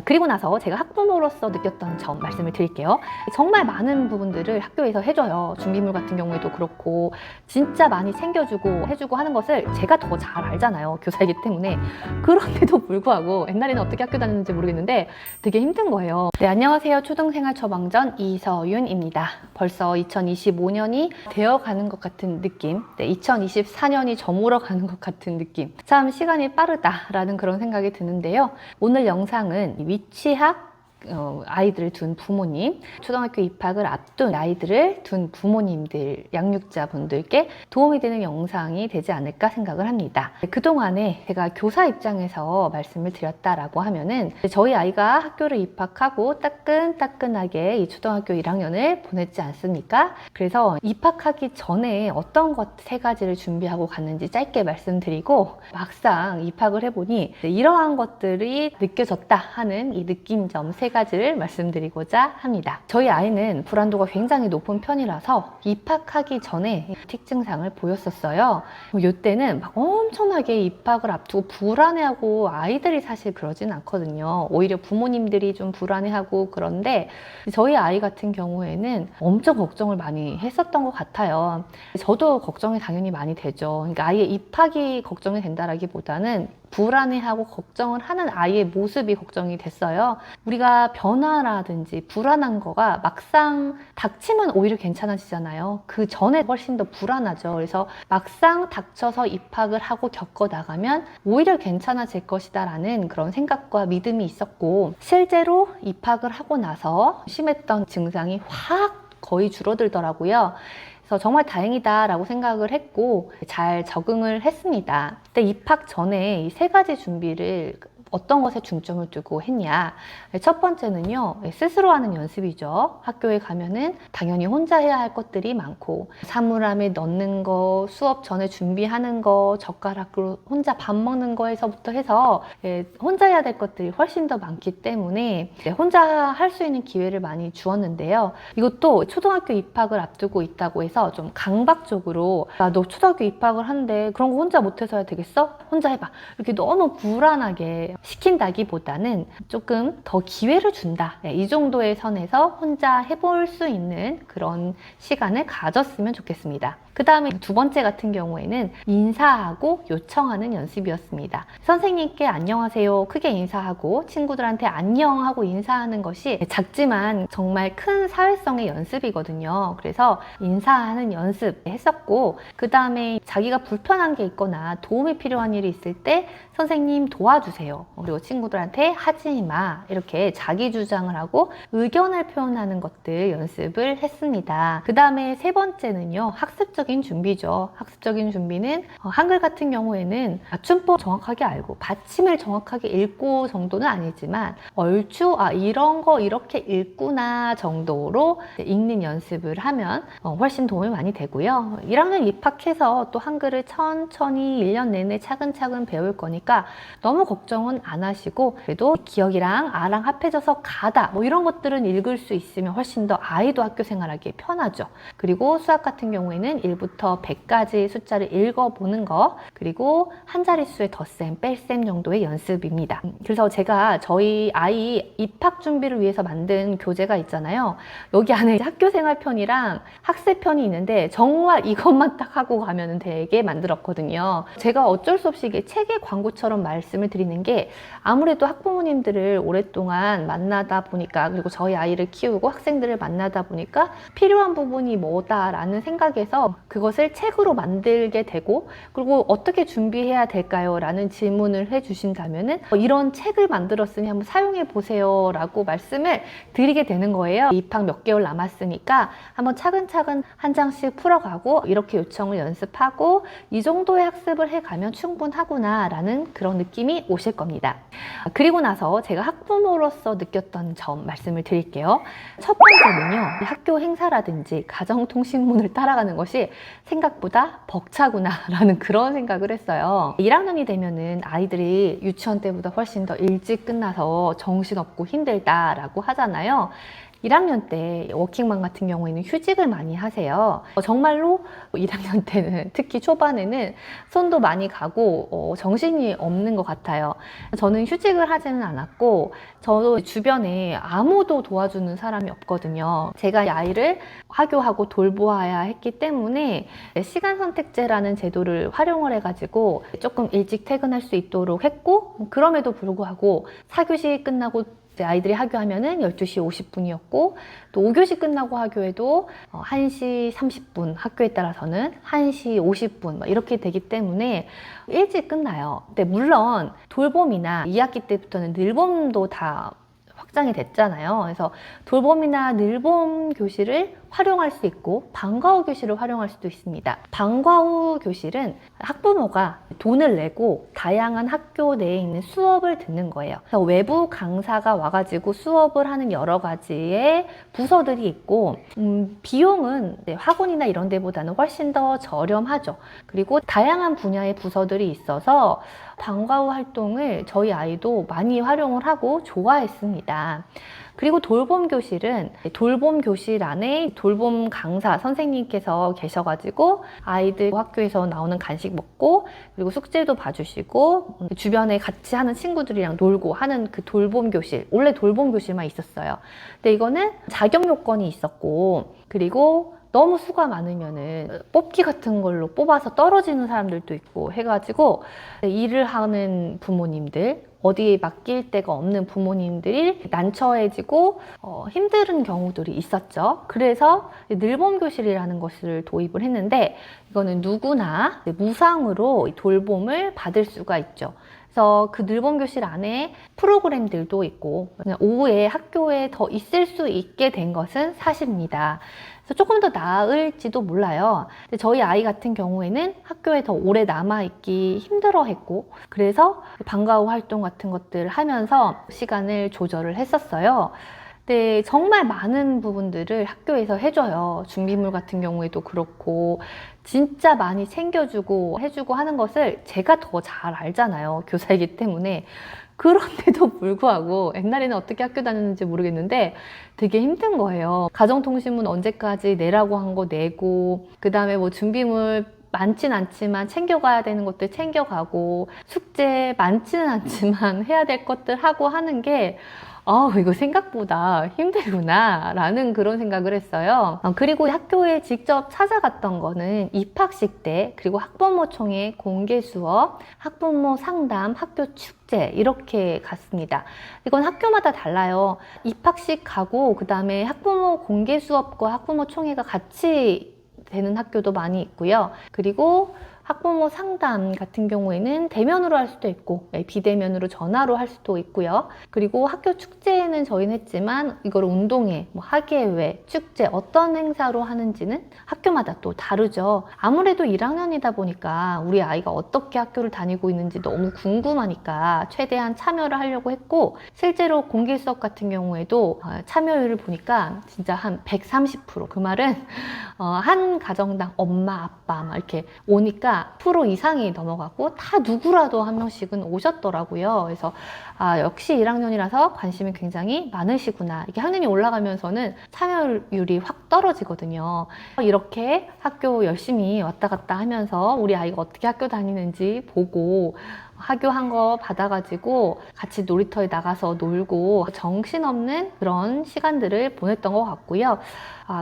그리고 나서 제가 학부모로서 느꼈던 점 말씀을 드릴게요. 정말 많은 부분들을 학교에서 해줘요. 준비물 같은 경우에도 그렇고 진짜 많이 챙겨주고 해주고 하는 것을 제가 더 잘 알잖아요. 교사이기 때문에. 그런데도 불구하고 옛날에는 어떻게 학교 다녔는지 모르겠는데 되게 힘든 거예요. 네, 안녕하세요. 초등생활 처방전 이서윤입니다. 벌써 2025년이 되어가는 것 같은 느낌, 2024년이 저물어 가는 것 같은 느낌. 참 시간이 빠르다라는 그런 생각이 드는데요. 오늘 영상은 위치학 아이들을 둔 부모님, 초등학교 입학을 앞둔 아이들을 둔 부모님들, 양육자분들께 도움이 되는 영상이 되지 않을까 생각을 합니다. 그동안에 제가 교사 입장에서 말씀을 드렸다라고 하면은 저희 아이가 학교를 입학하고 따끈따끈하게 이 초등학교 1학년을 보냈지 않습니까? 그래서 입학하기 전에 어떤 것 세 가지를 준비하고 갔는지 짧게 말씀드리고 막상 입학을 해보니 이러한 것들이 느껴졌다 하는 이 느낀점 세 가지를 말씀드리고자 합니다. 저희 아이는 불안도가 굉장히 높은 편이라서 입학하기 전에 특징상을 보였었어요. 이때는 막 엄청나게 입학을 앞두고 불안해하고 아이들이 사실 그러진 않거든요. 오히려 부모님들이 좀 불안해하고 그런데 저희 아이 같은 경우에는 엄청 걱정을 많이 했었던 것 같아요. 저도 걱정이 당연히 많이 되죠. 그러니까 아이의 입학이 걱정이 된다라기보다는 불안해하고 걱정을 하는 아이의 모습이 걱정이 됐어요. 우리가 변화라든지 불안한 거가 막상 닥치면 오히려 괜찮아지잖아요. 그 전에 훨씬 더 불안하죠. 그래서 막상 닥쳐서 입학을 하고 겪어 나가면 오히려 괜찮아질 것이다 라는 그런 생각과 믿음이 있었고, 실제로 입학을 하고 나서 심했던 증상이 확 거의 줄어들더라고요. 그래서 정말 다행이다라고 생각을 했고 잘 적응을 했습니다. 근데 입학 전에 이 세 가지 준비를 어떤 것에 중점을 두고 했냐. 첫 번째는요, 스스로 하는 연습이죠. 학교에 가면은 당연히 혼자 해야 할 것들이 많고, 사물함에 넣는 거, 수업 전에 준비하는 거, 젓가락으로 혼자 밥 먹는 거에서부터 해서 혼자 해야 될 것들이 훨씬 더 많기 때문에 혼자 할 수 있는 기회를 많이 주었는데요. 이것도 초등학교 입학을 앞두고 있다고 해서 좀 강박적으로 너 초등학교 입학을 하는데 그런 거 혼자 못해서 해야 되겠어? 혼자 해봐. 이렇게 너무 불안하게 시킨다기보다는 조금 더 기회를 준다. 이 정도의 선에서 혼자 해볼 수 있는 그런 시간을 가졌으면 좋겠습니다. 그 다음에 두 번째 같은 경우에는 인사하고 요청하는 연습이었습니다. 선생님께 안녕하세요 크게 인사하고 친구들한테 안녕하고 인사하는 것이 작지만 정말 큰 사회성의 연습이거든요. 그래서 인사하는 연습 했었고, 그 다음에 자기가 불편한 게 있거나 도움이 필요한 일이 있을 때 선생님 도와주세요. 그리고 친구들한테 하지 마. 이렇게 자기 주장을 하고 의견을 표현하는 것들 연습을 했습니다. 그 다음에 세 번째는요, 학습적인 준비죠. 학습적인 준비는 한글 같은 경우에는 맞춤법 정확하게 알고 받침을 정확하게 읽고 정도는 아니지만 얼추 이런 거 이렇게 읽구나 정도로 읽는 연습을 하면 훨씬 도움이 많이 되고요. 1학년 입학해서 또 한글을 천천히 1년 내내 차근차근 배울 거니까 너무 걱정은 안 하시고, 그래도 기억이랑 아랑 합해져서 가다 이런 것들은 읽을 수 있으면 훨씬 더 아이도 학교 생활하기에 편하죠. 그리고 수학 같은 경우에는 1부터 100까지 숫자를 읽어보는 거, 그리고 한 자릿수의 덧셈, 뺄셈 정도의 연습입니다. 그래서 제가 저희 아이 입학 준비를 위해서 만든 교재가 있잖아요. 여기 안에 학교 생활 편이랑 학습 편이 있는데 정말 이것만 딱 하고 가면 되게 만들었거든요. 제가 어쩔 수 없이 이게 책의 광고처럼 말씀을 드리는 게, 아무래도 학부모님들을 오랫동안 만나다 보니까, 그리고 저희 아이를 키우고 학생들을 만나다 보니까 필요한 부분이 뭐다라는 생각에서 그것을 책으로 만들게 되고, 그리고 어떻게 준비해야 될까요? 라는 질문을 해주신다면은 이런 책을 만들었으니 한번 사용해 보세요 라고 말씀을 드리게 되는 거예요. 입학 몇 개월 남았으니까 한번 차근차근 한 장씩 풀어가고 이렇게 요청을 연습하고 이 정도의 학습을 해가면 충분하구나 라는 그런 느낌이 오실 겁니다. 그리고 나서 제가 학부모로서 느꼈던 점 말씀을 드릴게요. 첫 번째는요, 학교 행사라든지 가정통신문을 따라가는 것이 생각보다 벅차구나 라는 그런 생각을 했어요. 1학년이 되면은 아이들이 유치원 때보다 훨씬 더 일찍 끝나서 정신없고 힘들다라고 하잖아요. 1학년 때 워킹맘 같은 경우에는 휴직을 많이 하세요. 정말로 1학년 때는 특히 초반에는 손도 많이 가고 정신이 없는 것 같아요. 저는 휴직을 하지는 않았고 저도 주변에 아무도 도와주는 사람이 없거든요. 제가 이 아이를 하교하고 돌보아야 했기 때문에 시간 선택제라는 제도를 활용을 해가지고 조금 일찍 퇴근할 수 있도록 했고, 그럼에도 불구하고 4교시 끝나고 아이들이 하교하면은 12시 50분이었고 또 5교시 끝나고 하교해도 1시 30분, 학교에 따라서는 1시 50분 이렇게 되기 때문에 일찍 끝나요. 근데 물론 돌봄이나 2학기 때부터는 늘봄도 다 확장이 됐잖아요. 그래서 돌봄이나 늘봄 교실을 활용할 수 있고 방과 후 교실을 활용할 수도 있습니다. 방과 후 교실은 학부모가 돈을 내고 다양한 학교 내에 있는 수업을 듣는 거예요. 그래서 외부 강사가 와가지고 수업을 하는 여러 가지의 부서들이 있고 비용은 학원이나 이런 데보다는 훨씬 더 저렴하죠. 그리고 다양한 분야의 부서들이 있어서 방과 후 활동을 저희 아이도 많이 활용을 하고 좋아했습니다. 그리고 돌봄 교실은 돌봄 교실 안에 돌봄 강사 선생님께서 계셔가지고 아이들 학교에서 나오는 간식 먹고 그리고 숙제도 봐주시고 주변에 같이 하는 친구들이랑 놀고 하는 그 돌봄 교실, 원래 돌봄 교실만 있었어요. 근데 이거는 자격 요건이 있었고 그리고 너무 수가 많으면은 뽑기 같은 걸로 뽑아서 떨어지는 사람들도 있고 해가지고 일을 하는 부모님들, 어디에 맡길 데가 없는 부모님들이 난처해지고 힘든 경우들이 있었죠. 그래서 늘봄 교실이라는 것을 도입을 했는데 이거는 누구나 무상으로 돌봄을 받을 수가 있죠. 그래서 그 늘봄 교실 안에 프로그램들도 있고 오후에 학교에 더 있을 수 있게 된 것은 사실입니다. 그래서 조금 더 나을지도 몰라요. 근데 저희 아이 같은 경우에는 학교에 더 오래 남아있기 힘들어했고 그래서 방과 후 활동 같은 것들을 하면서 시간을 조절을 했었어요. 근데 정말 많은 부분들을 학교에서 해줘요. 준비물 같은 경우에도 그렇고 진짜 많이 챙겨주고 해주고 하는 것을 제가 더 잘 알잖아요. 교사이기 때문에. 그런데도 불구하고 옛날에는 어떻게 학교 다녔는지 모르겠는데 되게 힘든 거예요. 가정통신문 언제까지 내라고 한 거 내고 그 다음에 뭐 준비물 많진 않지만 챙겨가야 되는 것들 챙겨가고 숙제 많지는 않지만 해야 될 것들 하고 하는 게 이거 생각보다 힘들구나 라는 그런 생각을 했어요. 그리고 학교에 직접 찾아갔던 거는 입학식 때 그리고 학부모총회 공개 수업, 학부모 상담, 학교 축제 이렇게 갔습니다. 이건 학교마다 달라요. 입학식 가고 그 다음에 학부모 공개 수업과 학부모 총회가 같이 되는 학교도 많이 있고요. 그리고 학부모 상담 같은 경우에는 대면으로 할 수도 있고 비대면으로 전화로 할 수도 있고요. 그리고 학교 축제는 저희는 했지만 이걸 운동회, 학예회, 축제 어떤 행사로 하는지는 학교마다 또 다르죠. 아무래도 1학년이다 보니까 우리 아이가 어떻게 학교를 다니고 있는지 너무 궁금하니까 최대한 참여를 하려고 했고 실제로 공개 수업 같은 경우에도 참여율을 보니까 진짜 한 130%. 그 말은 한 가정당 엄마, 아빠 막 이렇게 오니까 프로 이상이 넘어가고 다 누구라도 한 명씩은 오셨더라고요. 그래서 역시 1학년이라서 관심이 굉장히 많으시구나. 이게 학년이 올라가면서는 참여율이 확 떨어지거든요. 이렇게 학교 열심히 왔다 갔다 하면서 우리 아이가 어떻게 학교 다니는지 보고 학교한 거 받아가지고 같이 놀이터에 나가서 놀고 정신없는 그런 시간들을 보냈던 것 같고요.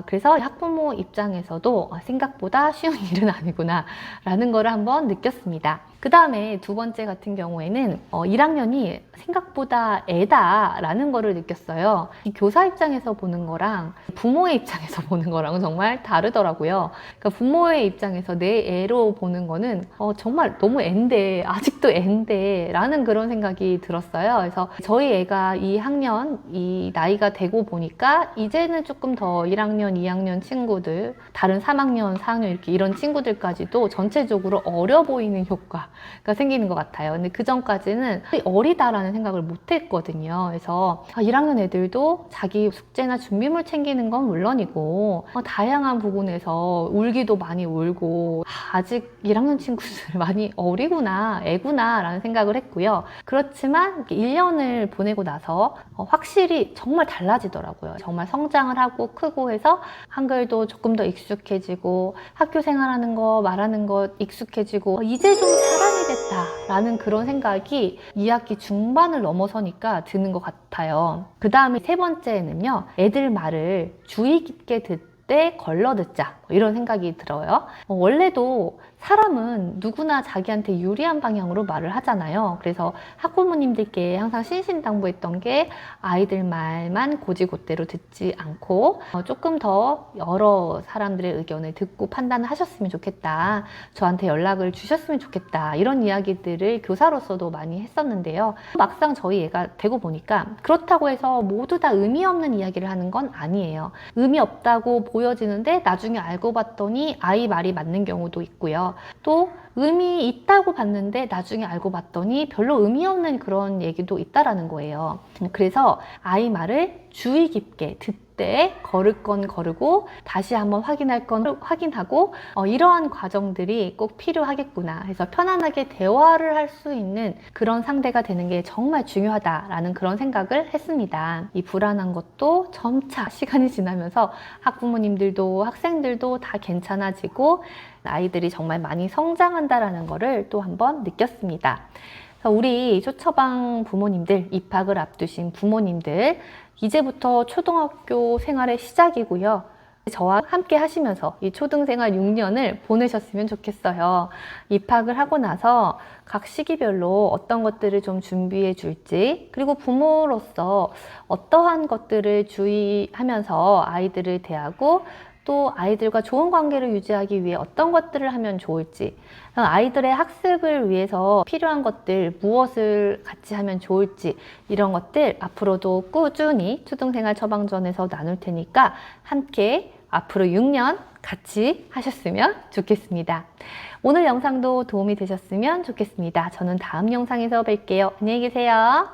그래서 학부모 입장에서도 생각보다 쉬운 일은 아니구나 라는 거를 한번 느꼈습니다. 그 다음에 두 번째 같은 경우에는 1학년이 생각보다 애다 라는 거를 느꼈어요. 이 교사 입장에서 보는 거랑 부모의 입장에서 보는 거랑은 정말 다르더라고요. 그러니까 부모의 입장에서 내 애로 보는 거는 정말 너무 애인데 아직도 애인데 라는 그런 생각이 들었어요. 그래서 저희 애가 2학년 이 나이가 되고 보니까 이제는 조금 더 1학년, 2학년 친구들 다른 3학년, 4학년 이런 친구들까지도 전체적으로 어려 보이는 효과 생기는 것 같아요. 근데 그 전까지는 어리다라는 생각을 못 했거든요. 그래서 1학년 애들도 자기 숙제나 준비물 챙기는 건 물론이고 다양한 부분에서 울기도 많이 울고 아직 1학년 친구들 많이 어리구나, 애구나 라는 생각을 했고요. 그렇지만 1년을 보내고 나서 확실히 정말 달라지더라고요. 정말 성장을 하고 크고 해서 한글도 조금 더 익숙해지고 학교 생활하는 거, 말하는 것 익숙해지고 이제 좀 사람이 됐다 라는 그런 생각이 2학기 중반을 넘어서니까 드는 것 같아요. 그 다음에 세 번째는요, 애들 말을 주의 깊게 듣되 걸러 듣자, 이런 생각이 들어요. 원래도 사람은 누구나 자기한테 유리한 방향으로 말을 하잖아요. 그래서 학부모님들께 항상 신신당부했던 게 아이들 말만 고지고대로 듣지 않고 조금 더 여러 사람들의 의견을 듣고 판단을 하셨으면 좋겠다. 저한테 연락을 주셨으면 좋겠다. 이런 이야기들을 교사로서도 많이 했었는데요. 막상 저희 애가 되고 보니까 그렇다고 해서 모두 다 의미 없는 이야기를 하는 건 아니에요. 의미 없다고 보여지는데 나중에 알고 봤더니 아이 말이 맞는 경우도 있고요. 또 의미 있다고 봤는데 나중에 알고 봤더니 별로 의미 없는 그런 얘기도 있다라는 거예요. 그래서 아이 말을 주의 깊게 듣되 걸을 건 거르고 다시 한번 확인할 건 확인하고 이러한 과정들이 꼭 필요하겠구나 해서 편안하게 대화를 할 수 있는 그런 상대가 되는 게 정말 중요하다라는 그런 생각을 했습니다. 이 불안한 것도 점차 시간이 지나면서 학부모님들도 학생들도 다 괜찮아지고 아이들이 정말 많이 성장한다라는 거를 또 한번 느꼈습니다. 우리 초처방 부모님들, 입학을 앞두신 부모님들, 이제부터 초등학교 생활의 시작이고요. 저와 함께 하시면서 이 초등생활 6년을 보내셨으면 좋겠어요. 입학을 하고 나서 각 시기별로 어떤 것들을 좀 준비해 줄지, 그리고 부모로서 어떠한 것들을 주의하면서 아이들을 대하고 또 아이들과 좋은 관계를 유지하기 위해 어떤 것들을 하면 좋을지, 아이들의 학습을 위해서 필요한 것들 무엇을 같이 하면 좋을지, 이런 것들 앞으로도 꾸준히 초등생활 처방전에서 나눌 테니까 함께 앞으로 6년 같이 하셨으면 좋겠습니다. 오늘 영상도 도움이 되셨으면 좋겠습니다. 저는 다음 영상에서 뵐게요. 안녕히 계세요.